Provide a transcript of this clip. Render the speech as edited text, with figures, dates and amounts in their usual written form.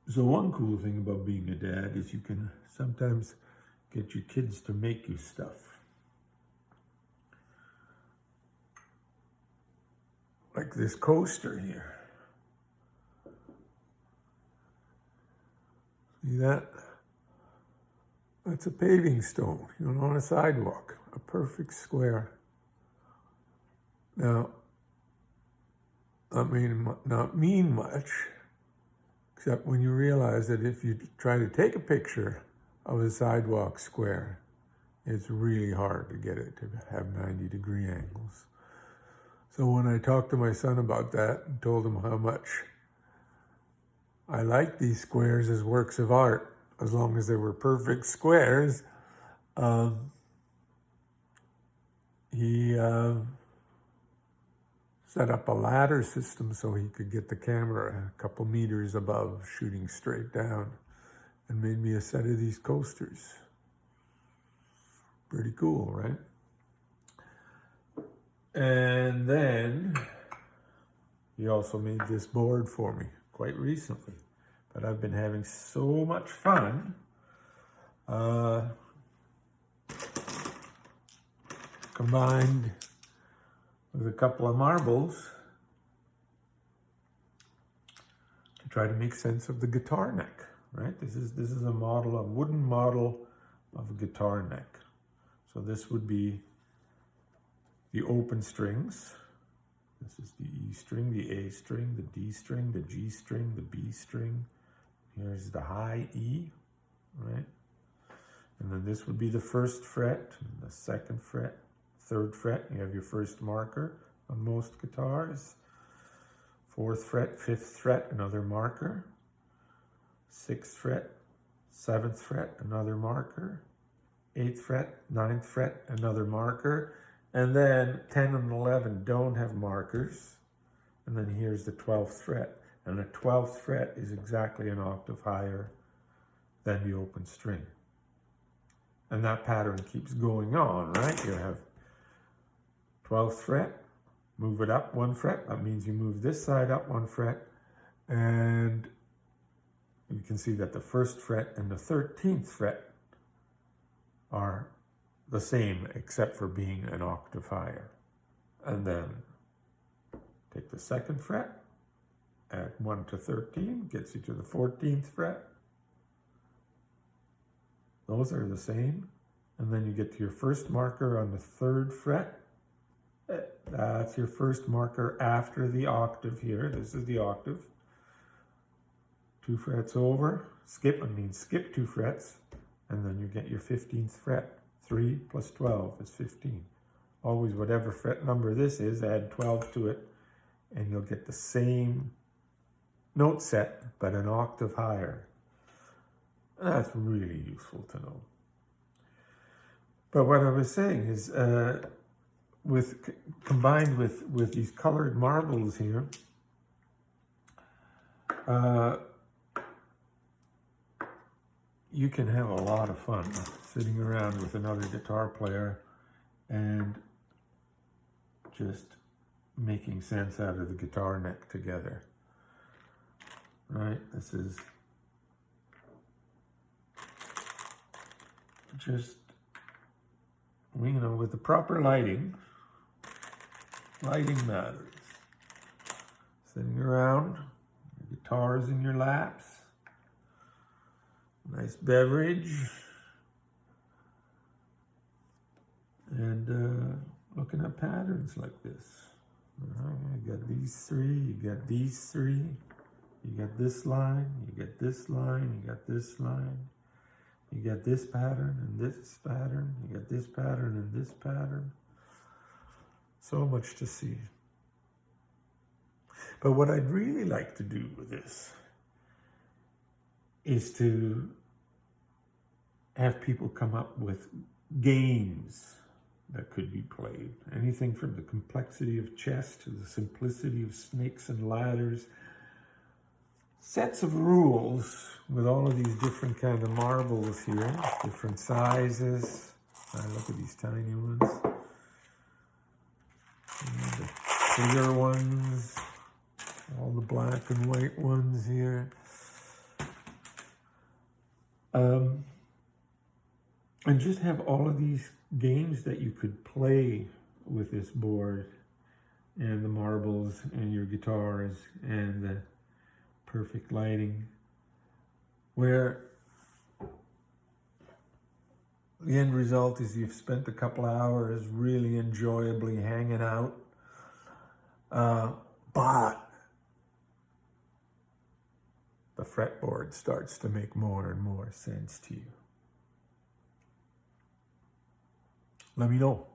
So one cool thing about being a dad is you can sometimes get your kids to make you stuff. Like this coaster here. See that? That's a paving stone, on a sidewalk, a perfect square. Now, that may not mean much, except when you realize that if you try to take a picture of a sidewalk square, it's really hard to get it to have 90-degree angles. So when I talked to my son about that and told him how much I like these squares as works of art, as long as they were perfect squares, he set up a ladder system so he could get the camera a couple meters above, shooting straight down, and made me a set of these coasters. Pretty cool, right? And then he also made this board for me quite recently. But I've been having so much fun combined with a couple of marbles to try to make sense of the guitar neck, right? This is a wooden model of a guitar neck. So this would be the open strings. This is the E string, the A string, the D string, the G string, the B string. Here's the high E, right? And then this would be the first fret, and the second fret, third fret. You have your first marker on most guitars. Fourth fret, fifth fret, another marker. Sixth fret, seventh fret, another marker. Eighth fret, ninth fret, another marker. And then 10 and 11 don't have markers. And then here's the 12th fret. And the 12th fret is exactly an octave higher than the open string. And that pattern keeps going on, right? You have 12th fret, move it up one fret. That means you move this side up one fret. And you can see that the first fret and the 13th fret are the same, except for being an octave higher. And then take the second fret, add 1 to 13, gets you to the 14th fret. Those are the same. And then you get to your first marker on the 3rd fret. That's your first marker after the octave here. This is the octave. 2 frets over. Skip, it means skip 2 frets. And then you get your 15th fret. 3 plus 12 is 15. Always whatever fret number this is, add 12 to it, and you'll get the same note set, but an octave higher. That's really useful to know. But what I was saying is, combined with these colored marbles here, you can have a lot of fun sitting around with another guitar player and just making sense out of the guitar neck together. Right? This is just, with the proper lighting matters. Sitting around, your guitars in your laps, nice beverage, and looking at patterns like this. You got these 3, you got these 3, you got this line, you got this line, you got this line, you got this pattern and this pattern, you got this pattern and this pattern. So much to see. But what I'd really like to do with this is to have people come up with games that could be played. Anything from the complexity of chess to the simplicity of snakes and ladders. Sets of rules with all of these different kind of marbles here, different sizes. Look at these tiny ones. And the bigger ones, all the black and white ones here. And just have all of these games that you could play with this board and the marbles and your guitars and the perfect lighting, where the end result is you've spent a couple of hours really enjoyably hanging out, but the fretboard starts to make more and more sense to you. Let me know.